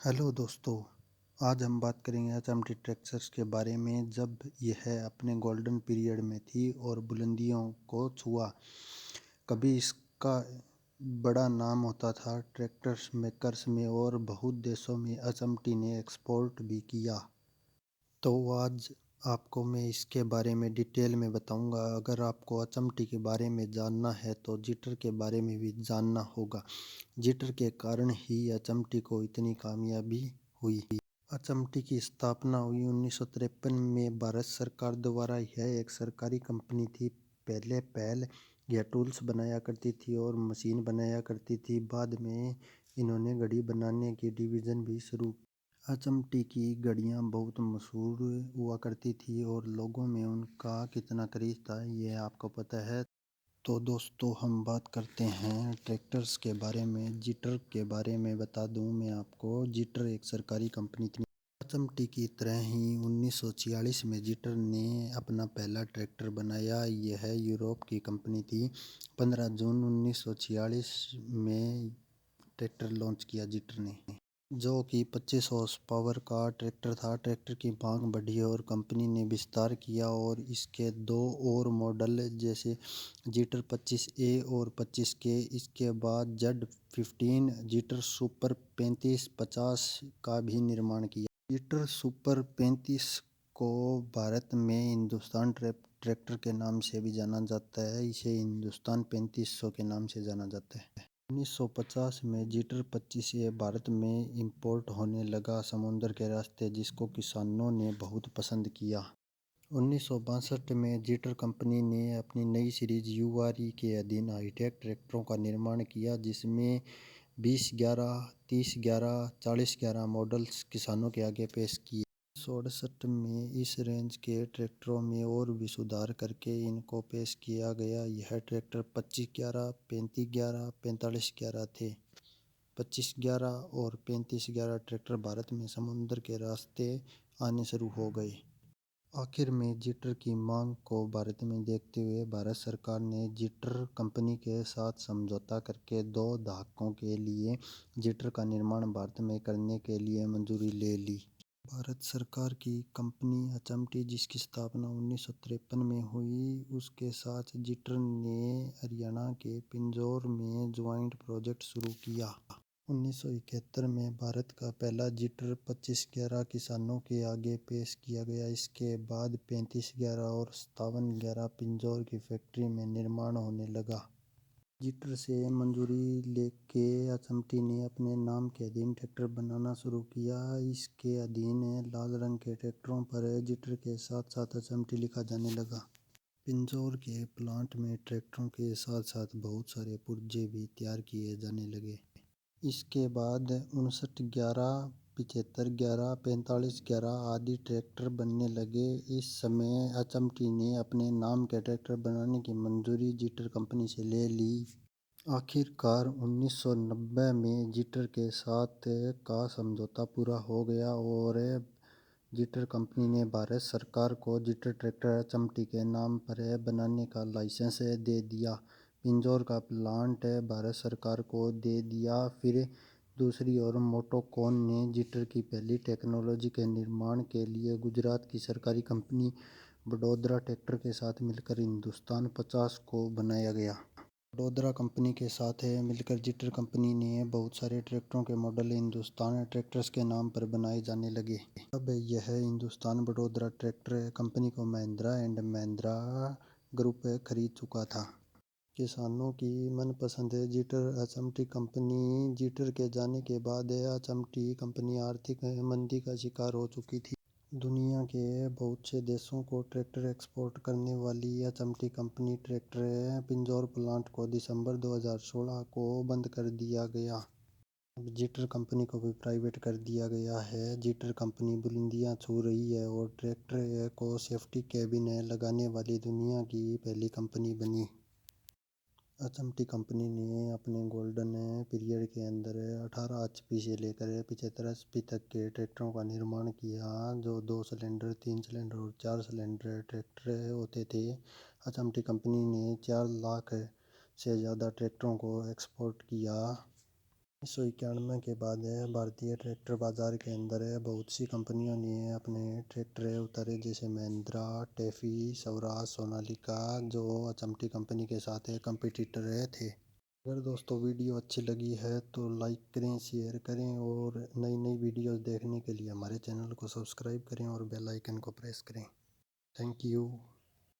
Hello दोस्तों, आज हम बात करेंगे एचएमटी ट्रैक्टर्स के बारे में। जब यह अपने गोल्डन पीरियड में थी और बुलंदियों को छुआ, कभी इसका बड़ा नाम होता था ट्रैक्टर्स मेकर्स में और बहुत देशों में एचएमटी ने एक्सपोर्ट भी किया। तो आज आपको मैं इसके बारे में डिटेल में बताऊंगा। अगर आपको एचएमटी के बारे में जानना है तो जिटर के बारे में भी जानना होगा। जिटर के कारण ही एचएमटी को इतनी कामयाबी हुई। एचएमटी की स्थापना हुई 1953 में भारत सरकार द्वारा। यह एक सरकारी कंपनी थी। पहले यह टूल्स बनाया करती थी और मशीन बनाया करती थी। बाद में इन्होंने घड़ी बनाने की डिवीज़न भी शुरू। एचएमटी की घड़ियाँ बहुत मशहूर हुआ करती थी और लोगों में उनका कितना क्रेज़ था यह आपको पता है। तो दोस्तों, हम बात करते हैं ट्रैक्टर्स के बारे में। जिटर के बारे में बता दूं मैं आपको। जिटर एक सरकारी कंपनी थी। एचएमटी की तरह ही 1946 में जिटर ने अपना पहला ट्रैक्टर बनाया। यह यूरोप की कंपनी थी। 15 जून 1946 में ट्रैक्टर लॉन्च किया जिटर ने, जो कि 25 हॉर्स पावर का ट्रैक्टर था। ट्रैक्टर की मांग बढ़ी और कंपनी ने विस्तार किया और इसके दो और मॉडल जैसे जिटर 25A और 25K, इसके बाद Z15, जिटर सुपर 3550 का भी निर्माण किया। जिटर सुपर 35 को भारत में हिंदुस्तान ट्रैक्टर के नाम से भी जाना जाता है। इसे हिंदुस्तान 3500 के नाम से जाना जाता है। 1950 में जिटर 25A भारत में इंपोर्ट होने लगा समुद्र के रास्ते, जिसको किसानों ने बहुत पसंद किया। 1962 में जिटर कंपनी ने अपनी नई सीरीज URE के अधीन हाईटेक ट्रैक्टरों का निर्माण किया, जिसमें 2011, 3011, 4011 मॉडल्स किसानों के आगे पेश किए। 1968 में इस रेंज के ट्रैक्टरों में और भी सुधार करके इनको पेश किया गया। यह ट्रैक्टर 2511, 3511, 4511 थे। 2511 और 3511 ट्रैक्टर भारत में समुद्र के रास्ते आने शुरू हो गए। आखिर में जिटर की मांग को भारत में देखते हुए भारत सरकार ने जिटर कंपनी के साथ समझौता करके 2 दहाकों के लिए जिटर का निर्माण भारत में करने के लिए मंजूरी ले ली। भारत सरकार की कंपनी एचएमटी, जिसकी स्थापना 1953 में हुई, उसके साथ जिटर ने हरियाणा के पिंजौर में ज्वाइंट प्रोजेक्ट शुरू किया। 1971 में भारत का पहला जिटर 2511 किसानों के आगे पेश किया गया। इसके बाद 3511 और 5711 पिंजौर की फैक्ट्री में निर्माण होने लगा। जिटर से मंजूरी लेके एचएमटी ने अपने नाम के अधीन ट्रैक्टर बनाना शुरू किया। इसके अधीन लाल रंग के ट्रैक्टरों पर जिटर के साथ साथ एचएमटी लिखा जाने लगा। पिंजौर के प्लांट में ट्रैक्टरों के साथ साथ बहुत सारे पुर्जे भी तैयार किए जाने लगे। इसके बाद 5911, 7511, 4511 आदि ट्रैक्टर बनने लगे। इस समय एचएमटी ने अपने नाम के ट्रैक्टर बनाने की मंजूरी जिटर कंपनी से ले ली। आखिरकार 1990 में जिटर के साथ का समझौता पूरा हो गया और जिटर कंपनी ने भारत सरकार को जिटर ट्रैक्टर एचएमटी के नाम पर बनाने का लाइसेंस दे दिया। पिंजौर का प्लांट भारत सरकार को दे दिया। फिर दूसरी ओर मोटोकॉन ने जिटर की पहली टेक्नोलॉजी के निर्माण के लिए गुजरात की सरकारी कंपनी बड़ोदरा ट्रैक्टर के साथ मिलकर हिंदुस्तान 50 को बनाया गया। बड़ोदरा कंपनी के साथ मिलकर जिटर कंपनी ने बहुत सारे ट्रैक्टरों के मॉडल हिंदुस्तान ट्रैक्टर्स के नाम पर बनाए जाने लगे। अब यह हिंदुस्तान बड़ोदरा ट्रैक्टर कंपनी को महिंद्रा एंड महिंद्रा ग्रुप खरीद चुका था। किसानों की मनपसंद जिटर एचएमटी कंपनी। जिटर के जाने के बाद एचएमटी कंपनी आर्थिक मंदी का शिकार हो चुकी थी। दुनिया के बहुत से देशों को ट्रैक्टर एक्सपोर्ट करने वाली HMT company tractor Pinjore plant को दिसंबर 2016 को बंद कर दिया गया। अब जिटर कंपनी को भी प्राइवेट कर दिया गया है। जिटर कंपनी बुलंदियां छू रही है और ट्रैक्टर को सेफ्टी कैबिन लगाने वाली दुनिया की पहली कंपनी बनी। एचएमटी कंपनी ने अपने गोल्डन पीरियड के अंदर 18 एचपी से लेकर 75 एचपी तक के ट्रैक्टरों का निर्माण किया, जो 2 सिलेंडर, 3 सिलेंडर और 4 सिलेंडर ट्रैक्टर होते थे। एचएमटी कंपनी ने 4 लाख से ज़्यादा ट्रैक्टरों को एक्सपोर्ट किया। 1991 के बाद भारतीय ट्रैक्टर बाजार के अंदर बहुत सी कंपनियों ने अपने ट्रैक्टर उतारे, जैसे महिंद्रा, टेफी, स्वराज, सोनालिका, जो अचम्प्टी कंपनी के साथ कंपटीटर थे। अगर दोस्तों वीडियो अच्छी लगी है तो लाइक करें, शेयर करें और नई नई वीडियोस देखने के लिए हमारे चैनल को सब्सक्राइब करें और बेल आइकन को प्रेस करें। Thank you.